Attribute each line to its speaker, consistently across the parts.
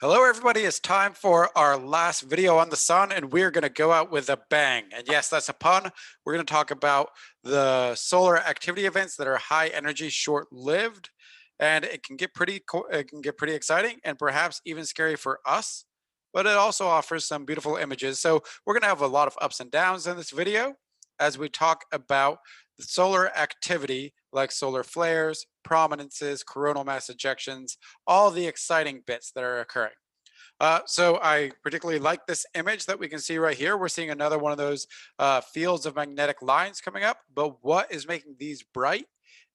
Speaker 1: Hello, everybody. It's time for our last video on the sun, and we're going to go out with a bang. And yes, that's a pun. We're going to talk about the solar activity events that are high energy, short lived, and it can get pretty exciting and perhaps even scary for us. But it also offers some beautiful images. So we're going to have a lot of ups and downs in this video as we talk about the solar activity like solar flares, prominences, coronal mass ejections, all the exciting bits that are occurring. So I particularly like this image that we can see right here. We're seeing another one of those fields of magnetic lines coming up. But what is making these bright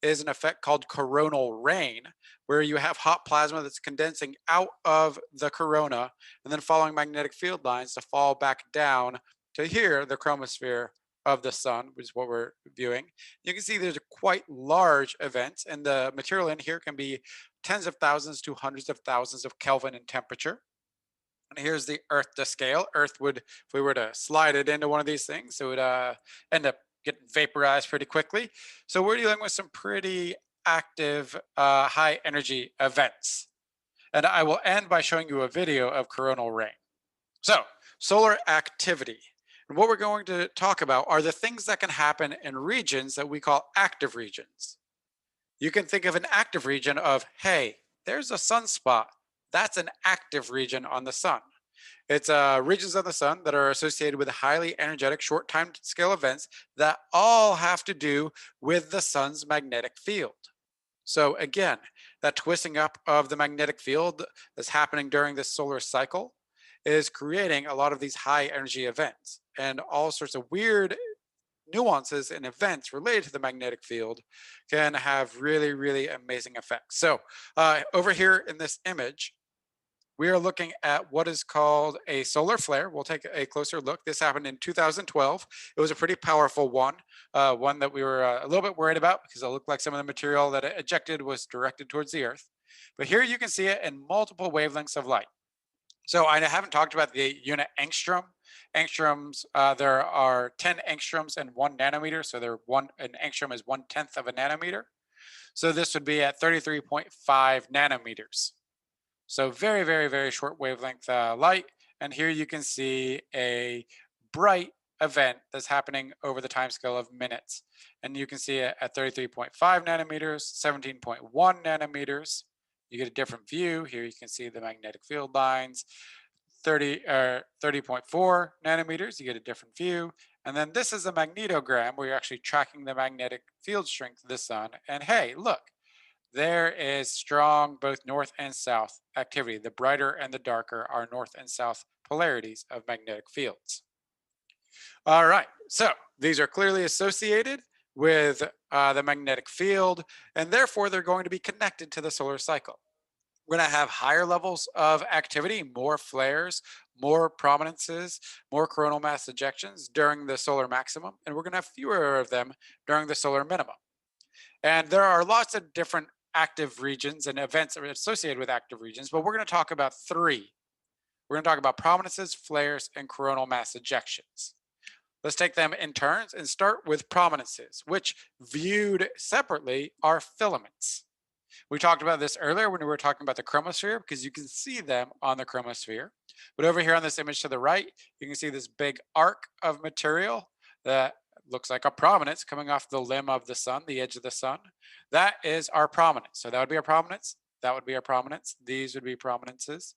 Speaker 1: is an effect called coronal rain, where you have hot plasma that's condensing out of the corona and then following magnetic field lines to fall back down to here, the chromosphere of the sun, which is what we're viewing. You can see there's quite large events, and the material in here can be tens of thousands to hundreds of thousands of Kelvin in temperature. And here's the Earth to scale. Earth would, if we were to slide it into one of these things, it would end up getting vaporized pretty quickly. So we're dealing with some pretty active high energy events. And I will end by showing you a video of coronal rain. So solar activity. And what we're going to talk about are the things that can happen in regions that we call active regions. You can think of an active region of, hey, there's a sunspot. That's an active region on the sun. It's regions of the sun that are associated with highly energetic short time scale events that all have to do with the sun's magnetic field. So again, that twisting up of the magnetic field that's happening during this solar cycle is creating a lot of these high energy events, and all sorts of weird nuances and events related to the magnetic field can have really, really amazing effects. So over here in this image, we are looking at what is called a solar flare. We'll take a closer look. This happened in 2012. It was a pretty powerful one, one that we were a little bit worried about because it looked like some of the material that it ejected was directed towards the Earth. But here you can see it in multiple wavelengths of light. So I haven't talked about the unit angstrom. Angstroms, there are 10 angstroms and 1 nanometer. So an angstrom is 1/10 of a nanometer. So this would be at 33.5 nanometers. So very, very, very short wavelength light. And here you can see a bright event that's happening over the timescale of minutes. And you can see it at 33.5 nanometers, 17.1 nanometers. You get a different view. Here you can see the magnetic field lines. 30.4 nanometers, you get a different view. And then this is a magnetogram where you're actually tracking the magnetic field strength of the sun. And hey, look, there is strong both north and south activity. The brighter and the darker are north and south polarities of magnetic fields. All right, so these are clearly associated with the magnetic field, and therefore they're going to be connected to the solar cycle. We're going to have higher levels of activity, more flares, more prominences, more coronal mass ejections during the solar maximum, and we're going to have fewer of them during the solar minimum. And there are lots of different active regions and events that are associated with active regions, but we're going to talk about three. We're going to talk about prominences, flares, and coronal mass ejections. Let's take them in turns and start with prominences, which viewed separately are filaments. We talked about this earlier when we were talking about the chromosphere because you can see them on the chromosphere. But over here on this image to the right, you can see this big arc of material that looks like a prominence coming off the limb of the sun, the edge of the sun. That is our prominence. So that would be a prominence. That would be a prominence. These would be prominences.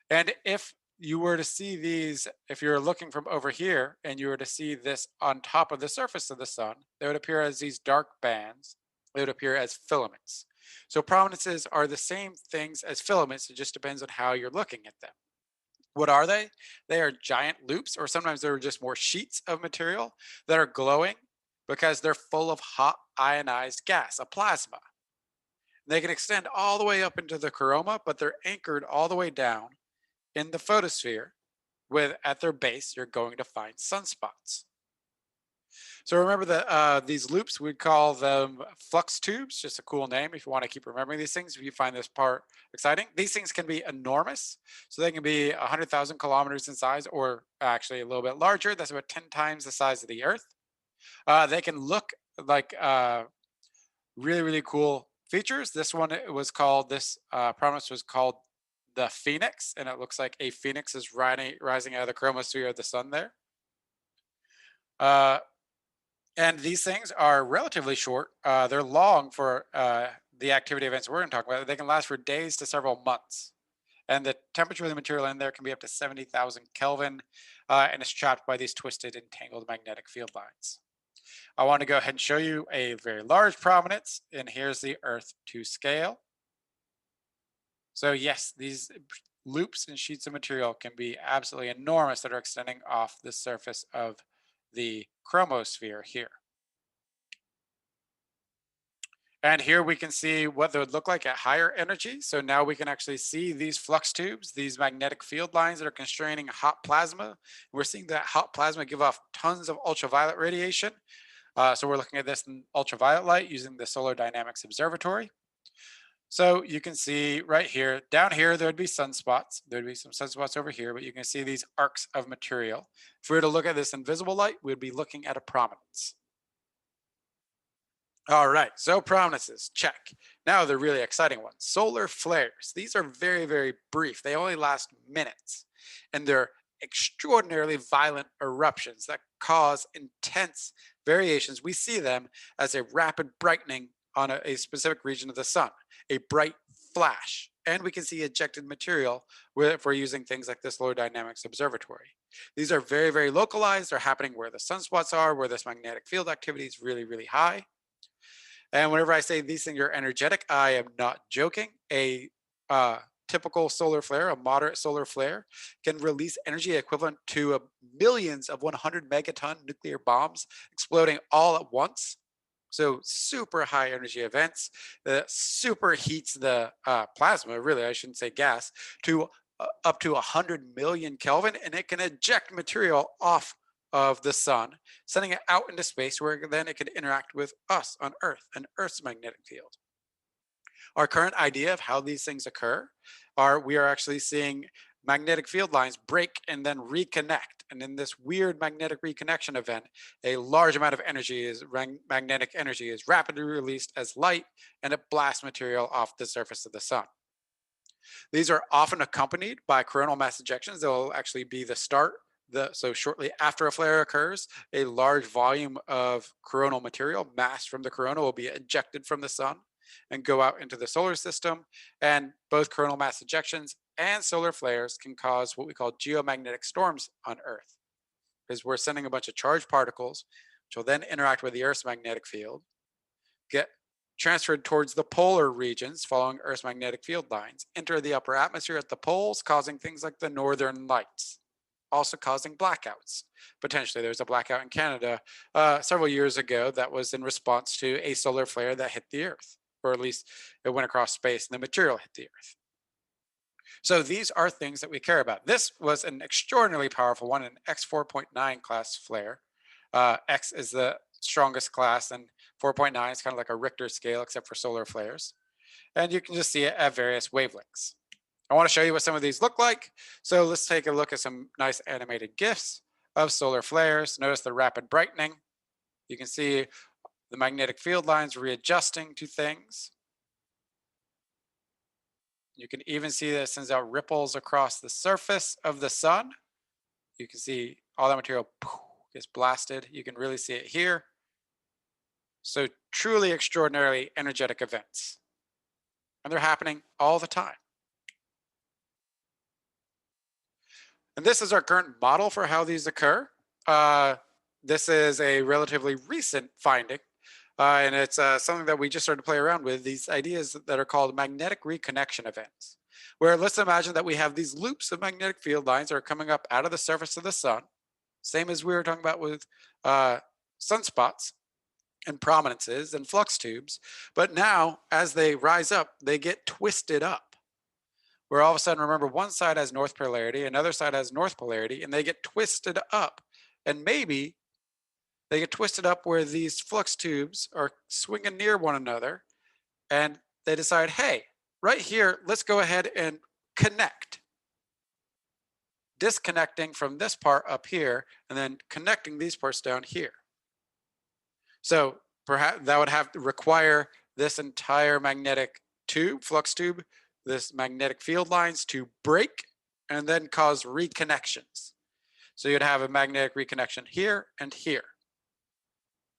Speaker 1: And if you were to see these, if you're looking from over here and you were to see this on top of the surface of the sun, they would appear as these dark bands. They would appear as filaments. So prominences are the same things as filaments. It just depends on how you're looking at them. What are they? They are giant loops, or sometimes they're just more sheets of material that are glowing because they're full of hot ionized gas, a plasma. They can extend all the way up into the corona, but they're anchored all the way down in the photosphere with at their base, you're going to find sunspots. So remember that these loops, we call them flux tubes, just a cool name if you want to keep remembering these things, if you find this part exciting. These things can be enormous. So they can be 100,000 kilometers in size, or actually a little bit larger. That's about 10 times the size of the Earth. They can look like really, really cool features. This one was called, this promise was called the phoenix, and it looks like a phoenix is rising out of the chromosphere of the sun there. Uh, and these things are relatively short. They're long for the activity events we're going to talk about. They can last for days to several months. And the temperature of the material in there can be up to 70,000 Kelvin, and it's trapped by these twisted and tangled magnetic field lines. I want to go ahead and show you a very large prominence, and here's the Earth to scale. So yes, these loops and sheets of material can be absolutely enormous that are extending off the surface of the chromosphere here. And here we can see what they would look like at higher energy. So now we can actually see these flux tubes, these magnetic field lines that are constraining hot plasma. We're seeing that hot plasma give off tons of ultraviolet radiation. So we're looking at this in ultraviolet light using the Solar Dynamics Observatory. So you can see right here, down here, there would be sunspots. There'd be some sunspots over here, but you can see these arcs of material. If we were to look at this in visible light, we'd be looking at a prominence. All right, so prominences, check. Now the really exciting ones, solar flares. These are very, very brief. They only last minutes, and they're extraordinarily violent eruptions that cause intense variations. We see them as a rapid brightening on a specific region of the sun, a bright flash. And we can see ejected material if we're using things like this Solar Dynamics Observatory. These are very, very localized. They're happening where the sunspots are, where this magnetic field activity is really, really high. And whenever I say these things are energetic, I am not joking. A typical solar flare, a moderate solar flare, can release energy equivalent to millions of 100 megaton nuclear bombs exploding all at once. So super high energy events that super heats the plasma, really, I shouldn't say gas, to up to 100 million Kelvin, and it can eject material off of the sun, sending it out into space where then it could interact with us on Earth and Earth's magnetic field. Our current idea of how these things occur are we are actually seeing magnetic field lines break and then reconnect. And in this weird magnetic reconnection event, a large amount of magnetic energy is rapidly released as light, and it blasts material off the surface of the sun. These are often accompanied by coronal mass ejections. They'll actually be the start. So shortly after a flare occurs, a large volume of coronal material, mass from the corona, will be ejected from the sun and go out into the solar system. And both coronal mass ejections and solar flares can cause what we call geomagnetic storms on Earth, because we're sending a bunch of charged particles, which will then interact with the Earth's magnetic field, get transferred towards the polar regions following Earth's magnetic field lines, enter the upper atmosphere at the poles, causing things like the northern lights, also causing blackouts. Potentially, there was a blackout in Canada several years ago that was in response to a solar flare that hit the Earth, or at least it went across space and the material hit the Earth. So these are things that we care about. This was an extraordinarily powerful one, an X4.9 class flare. X is the strongest class, and 4.9 is kind of like a Richter scale, except for solar flares. And you can just see it at various wavelengths. I want to show you what some of these look like. So let's take a look at some nice animated GIFs of solar flares. Notice the rapid brightening. You can see the magnetic field lines readjusting to things. You can even see that it sends out ripples across the surface of the sun. You can see all that material gets blasted. You can really see it here. So truly extraordinarily energetic events. And they're happening all the time. And this is our current model for how these occur. This is a relatively recent finding, and it's something that we just started to play around with, these ideas that are called magnetic reconnection events, where let's imagine that we have these loops of magnetic field lines that are coming up out of the surface of the sun, same as we were talking about with sunspots and prominences and flux tubes. But now, as they rise up, they get twisted up, where all of a sudden, remember, one side has north polarity, another side has north polarity, and they get twisted up. And maybe they get twisted up where these flux tubes are swinging near one another, and they decide, hey, right here, let's go ahead and connect. Disconnecting from this part up here, and then connecting these parts down here. So perhaps that would have to require this entire magnetic tube, flux tube, this magnetic field lines to break and then cause reconnections. So you'd have a magnetic reconnection here and here.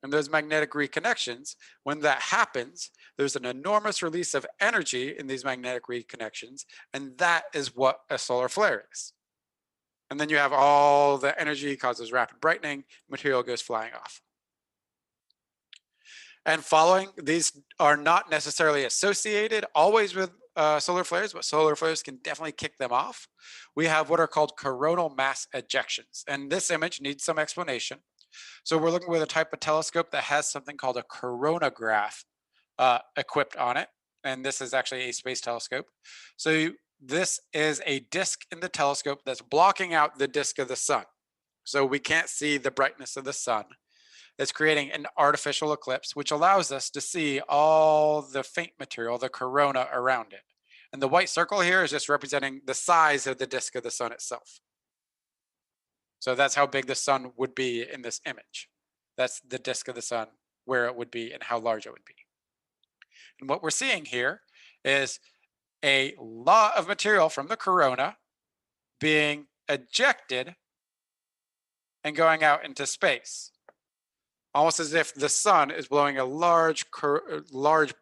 Speaker 1: And those magnetic reconnections, when that happens, there's an enormous release of energy in these magnetic reconnections, and that is what a solar flare is. And then you have all the energy causes rapid brightening, material goes flying off. And following, these are not necessarily associated always with solar flares, but solar flares can definitely kick them off. We have what are called coronal mass ejections. And this image needs some explanation. So we're looking with a type of telescope that has something called a coronagraph equipped on it. And this is actually a space telescope. So this is a disk in the telescope that's blocking out the disk of the sun. So we can't see the brightness of the sun. It's creating an artificial eclipse, which allows us to see all the faint material, the corona around it. And the white circle here is just representing the size of the disk of the sun itself. So that's how big the sun would be in this image. That's the disk of the sun, where it would be and how large it would be. And what we're seeing here is a lot of material from the corona being ejected and going out into space, almost as if the sun is blowing a large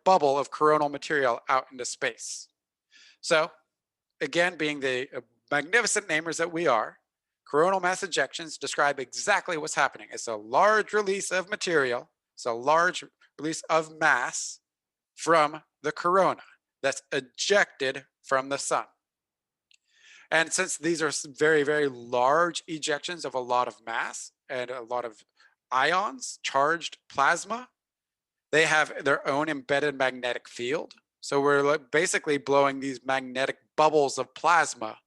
Speaker 1: bubble of coronal material out into space. So again, being the magnificent namers that we are, coronal mass ejections describe exactly what's happening. It's a large release of material. It's a large release of mass from the corona that's ejected from the sun. And since these are very, very large ejections of a lot of mass and a lot of ions, charged plasma, they have their own embedded magnetic field. So we're basically blowing these magnetic bubbles of plasma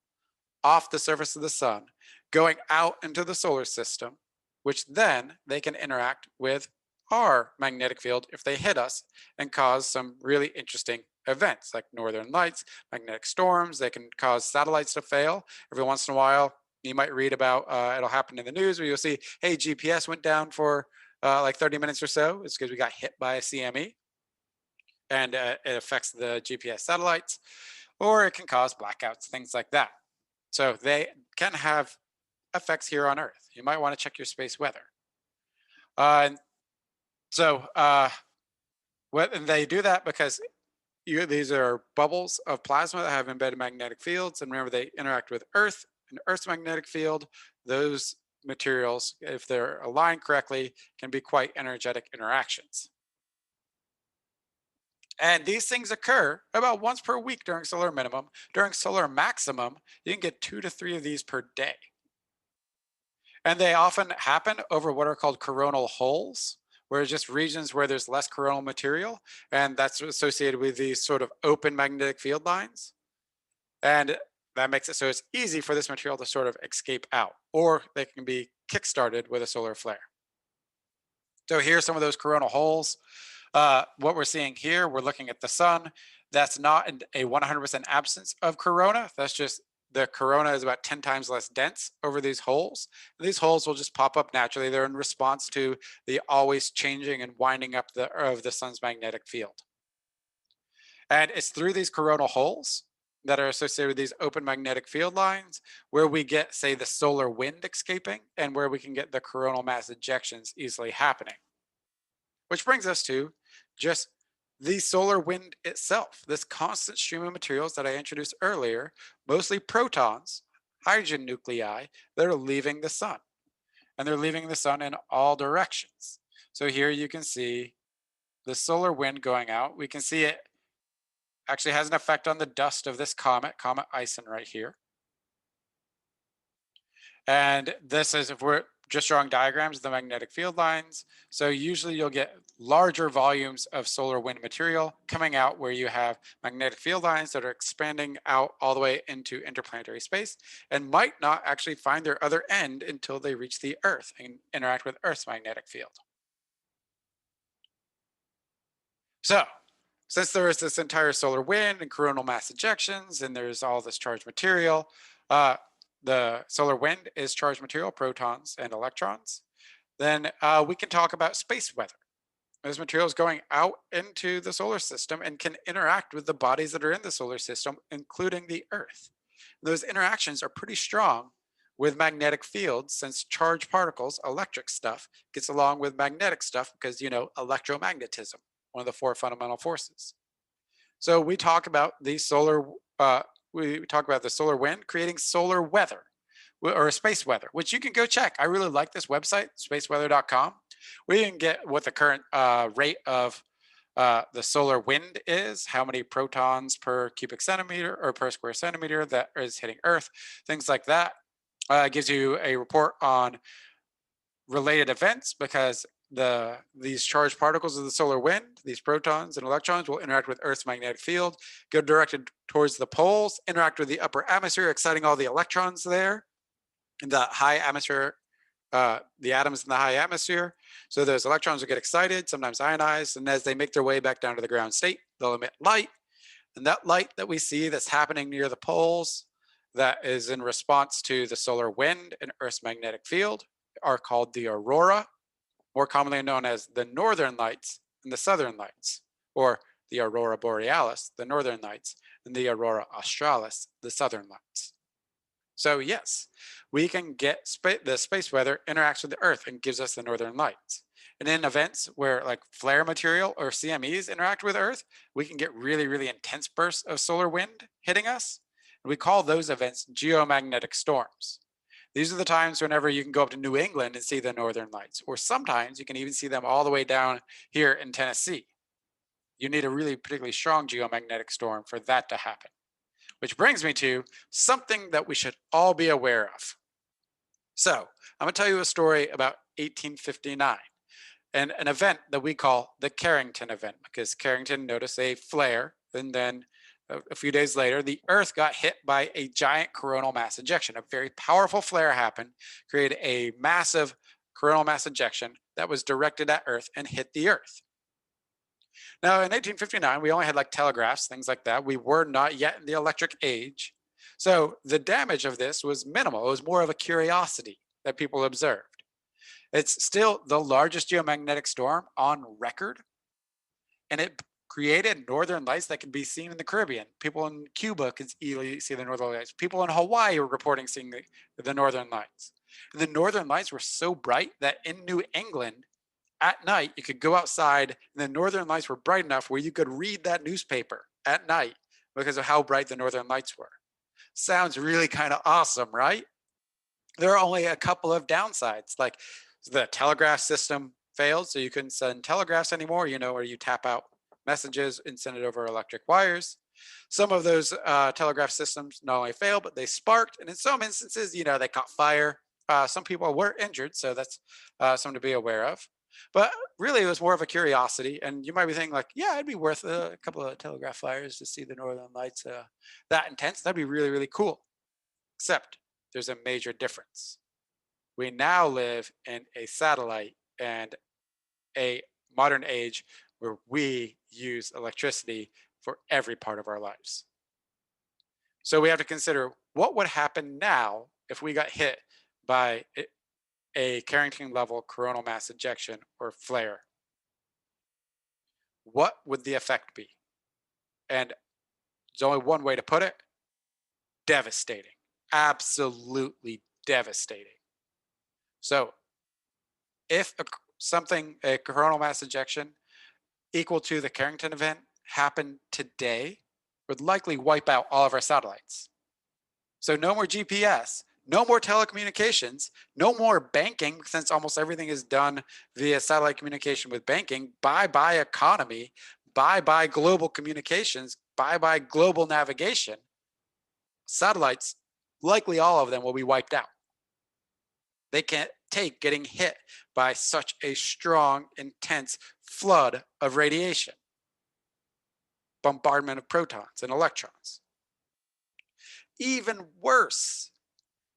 Speaker 1: off the surface of the sun, going out into the solar system, which then they can interact with our magnetic field if they hit us and cause some really interesting events like northern lights, magnetic storms. They can cause satellites to fail. Every once in a while, you might read about it'll happen in the news where you'll see, hey, GPS went down for like 30 minutes or so. It's because we got hit by a CME and it affects the GPS satellites, or it can cause blackouts, things like that. So they can have effects here on Earth. You might want to check your space weather. And they do that because these are bubbles of plasma that have embedded magnetic fields. And remember, they interact with Earth and Earth's magnetic field. Those materials, if they're aligned correctly, can be quite energetic interactions. And these things occur about once per week during solar minimum. During solar maximum, you can get 2 to 3 of these per day. And they often happen over what are called coronal holes, where it's just regions where there's less coronal material. And that's associated with these sort of open magnetic field lines. And that makes it so it's easy for this material to sort of escape out, or they can be kickstarted with a solar flare. So here's some of those coronal holes. What we're seeing here, we're looking at the sun. That's not a 100% absence of corona. That's just the corona is about 10 times less dense over these holes. And these holes will just pop up naturally. They're in response to the always changing and winding up of the sun's magnetic field. And it's through these coronal holes that are associated with these open magnetic field lines where we get, say, the solar wind escaping and where we can get the coronal mass ejections easily happening. Which brings us to just the solar wind itself, this constant stream of materials that I introduced earlier, mostly protons, hydrogen nuclei, that are leaving the sun. And they're leaving the sun in all directions. So here you can see the solar wind going out. We can see it actually has an effect on the dust of this comet Ison right here. And this is, if we're just drawing diagrams of the magnetic field lines. So usually you'll get larger volumes of solar wind material coming out where you have magnetic field lines that are expanding out all the way into interplanetary space and might not actually find their other end until they reach the Earth and interact with Earth's magnetic field. So since there is this entire solar wind and coronal mass ejections and there's all this charged material, the solar wind is charged material, protons and electrons, then we can talk about space weather. Those materials going out into the solar system and can interact with the bodies that are in the solar system, including the Earth. Those interactions are pretty strong with magnetic fields since charged particles, electric stuff, gets along with magnetic stuff because, electromagnetism, one of the four fundamental forces. So we talk about the solar wind creating solar weather or space weather, which you can go check. I really like this website, spaceweather.com. We can get what the current rate of the solar wind is, how many protons per cubic centimeter or per square centimeter that is hitting Earth, things like that. Gives you a report on related events because these charged particles of the solar wind, these protons and electrons, will interact with Earth's magnetic field, go directed towards the poles, interact with the upper atmosphere, exciting all the electrons there in the high atmosphere, the atoms in the high atmosphere. So those electrons will get excited, sometimes ionized, and as they make their way back down to the ground state, they'll emit light. And that light that we see that's happening near the poles, that is in response to the solar wind and Earth's magnetic field, are called the aurora, more commonly known as the northern lights and the southern lights, or the aurora borealis, the northern lights, and the aurora australis, the southern lights. So yes, we can get the space weather interacts with the Earth and gives us the northern lights. And in events where like flare material or CMEs interact with Earth, we can get really, really intense bursts of solar wind hitting us. And we call those events geomagnetic storms. These are the times whenever you can go up to New England and see the northern lights, or sometimes you can even see them all the way down here in Tennessee. You need a really particularly strong geomagnetic storm for that to happen. Which brings me to something that we should all be aware of. So I'm going to tell you a story about 1859 and an event that we call the Carrington event, because Carrington noticed a flare, and then a few days later, the Earth got hit by a giant coronal mass ejection. A very powerful flare happened, created a massive coronal mass ejection that was directed at Earth and hit the Earth. Now, in 1859, we only had like telegraphs, things like that. We were not yet in the electric age. So the damage of this was minimal. It was more of a curiosity that people observed. It's still the largest geomagnetic storm on record, and it created northern lights that can be seen in the Caribbean. People in Cuba can easily see the northern lights. People in Hawaii were reporting seeing the northern lights. And the northern lights were so bright that in New England, at night, you could go outside and the northern lights were bright enough where you could read that newspaper at night because of how bright the northern lights were. Sounds really kind of awesome, right? There are only a couple of downsides, like the telegraph system failed, so you couldn't send telegraphs anymore, where you tap out messages and send it over electric wires. Some of those telegraph systems not only failed, but they sparked, and in some instances, they caught fire. Some people were injured, so that's something to be aware of. But really, it was more of a curiosity, and you might be thinking like, yeah, it'd be worth a couple of telegraph fires to see the northern lights that intense. That'd be really, really cool. Except there's a major difference. We now live in a satellite and a modern age where we use electricity for every part of our lives. So we have to consider what would happen now if we got hit by a Carrington level coronal mass ejection or flare. What would the effect be? And there's only one way to put it: devastating. Absolutely devastating. So if a coronal mass ejection equal to the Carrington event happened today, would likely wipe out all of our satellites. So no more GPS, no more telecommunications, no more banking, since almost everything is done via satellite communication with banking. Bye-bye economy, bye-bye global communications, bye-bye global navigation. Satellites, likely all of them, will be wiped out. They can't take getting hit by such a strong, intense flood of radiation, bombardment of protons and electrons. Even worse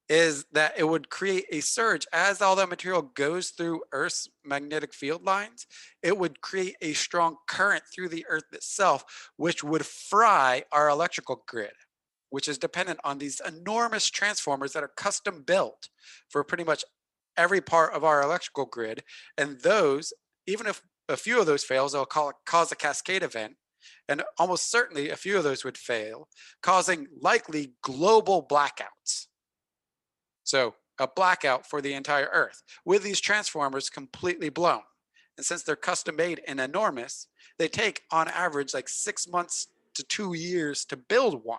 Speaker 1: is that it would create a surge as all that material goes through Earth's magnetic field lines. It would create a strong current through the Earth itself, which would fry our electrical grid, which is dependent on these enormous transformers that are custom built for pretty much every part of our electrical grid. And those, even if a few of those fails, it'll cause a cascade event. And almost certainly a few of those would fail, causing likely global blackouts. So a blackout for the entire Earth with these transformers completely blown. And since they're custom made and enormous, they take on average like 6 months to 2 years to build one.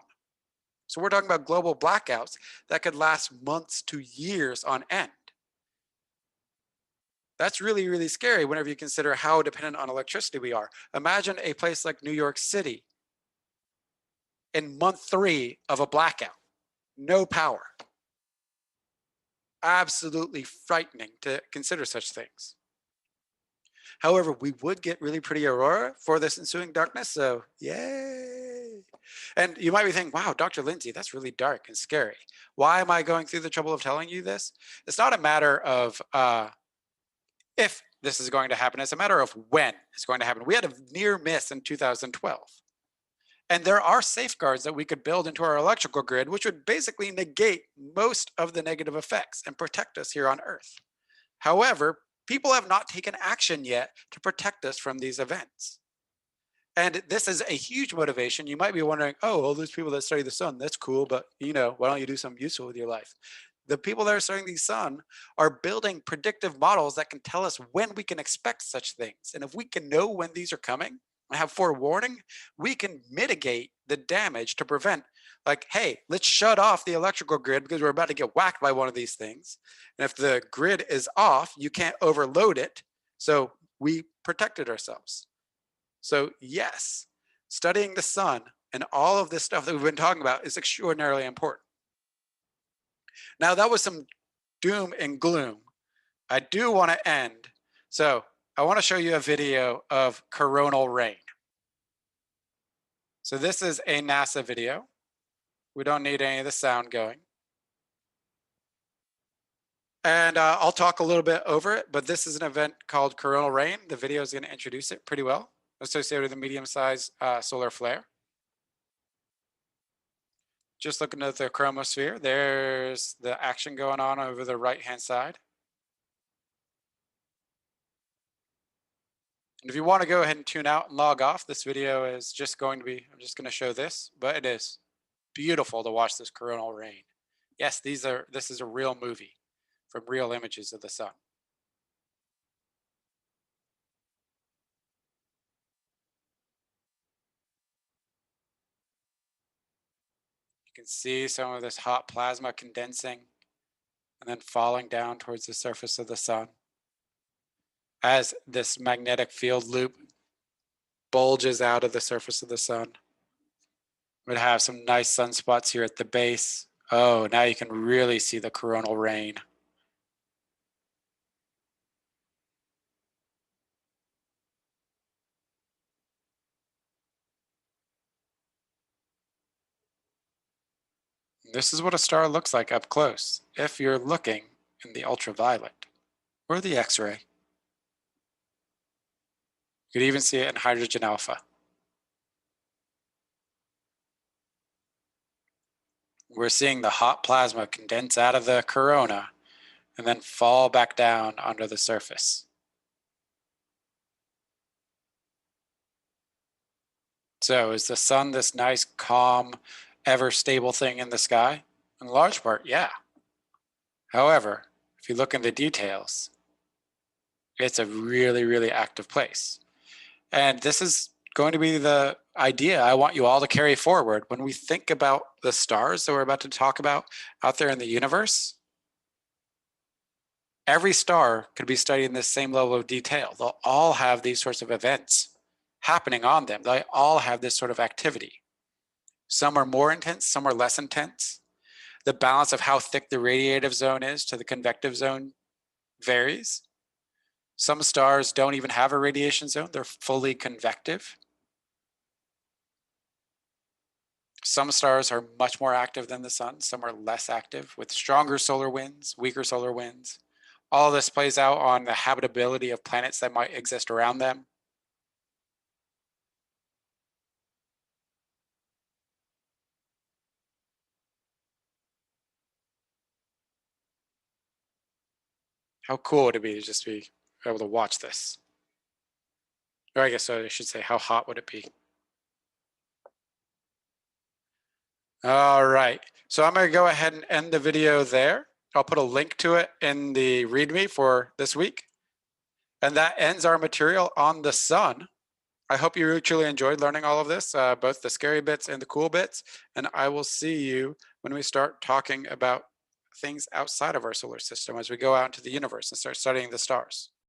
Speaker 1: So we're talking about global blackouts that could last months to years on end. That's really, really scary whenever you consider how dependent on electricity we are. Imagine a place like New York City in month 3 of a blackout, no power. Absolutely frightening to consider such things. However, we would get really pretty aurora for this ensuing darkness, so yay. And you might be thinking, wow, Dr. Lindsay, that's really dark and scary. Why am I going through the trouble of telling you this? It's not a matter of if this is going to happen, it's a matter of when it's going to happen. We had a near miss in 2012. And there are safeguards that we could build into our electrical grid, which would basically negate most of the negative effects and protect us here on Earth. However, people have not taken action yet to protect us from these events. And this is a huge motivation. You might be wondering, oh, all those people that study the sun, that's cool, but why don't you do something useful with your life? The people that are studying the sun are building predictive models that can tell us when we can expect such things. And if we can know when these are coming and have forewarning, we can mitigate the damage to prevent, like, hey, let's shut off the electrical grid because we're about to get whacked by one of these things. And if the grid is off, you can't overload it. So we protected ourselves. So yes, studying the sun and all of this stuff that we've been talking about is extraordinarily important. Now, that was some doom and gloom. I do want to end. So I want to show you a video of coronal rain. So this is a NASA video. We don't need any of the sound going. And I'll talk a little bit over it, but this is an event called coronal rain. The video is going to introduce it pretty well, associated with a medium-sized solar flare. Just looking at the chromosphere, there's the action going on over the right-hand side. And if you want to go ahead and tune out and log off, this video is just going to be, I'm just going to show this, but it is beautiful to watch this coronal rain. Yes, this is a real movie from real images of the sun. You can see some of this hot plasma condensing and then falling down towards the surface of the sun as this magnetic field loop bulges out of the surface of the sun. We'd have some nice sunspots here at the base. Oh, now you can really see the coronal rain. This is what a star looks like up close if you're looking in the ultraviolet or the X-ray. You could even see it in hydrogen alpha. We're seeing the hot plasma condense out of the corona and then fall back down under the surface. So is the sun this nice, calm, ever stable thing in the sky? In large part, yeah. However, if you look in the details, it's a really, really active place. And this is going to be the idea I want you all to carry forward when we think about the stars that we're about to talk about out there in the universe. Every star could be studied in the same level of detail. They'll all have these sorts of events happening on them. They all have this sort of activity. Some are more intense, some are less intense. The balance of how thick the radiative zone is to the convective zone varies. Some stars don't even have a radiation zone, they're fully convective. Some stars are much more active than the sun, some are less active with stronger solar winds, weaker solar winds. All this plays out on the habitability of planets that might exist around them. How cool would it be to just be able to watch this? Or I guess so I should say, how hot would it be? All right. So I'm going to go ahead and end the video there. I'll put a link to it in the README for this week. And that ends our material on the sun. I hope you truly enjoyed learning all of this, both the scary bits and the cool bits. And I will see you when we start talking about things outside of our solar system as we go out into the universe and start studying the stars.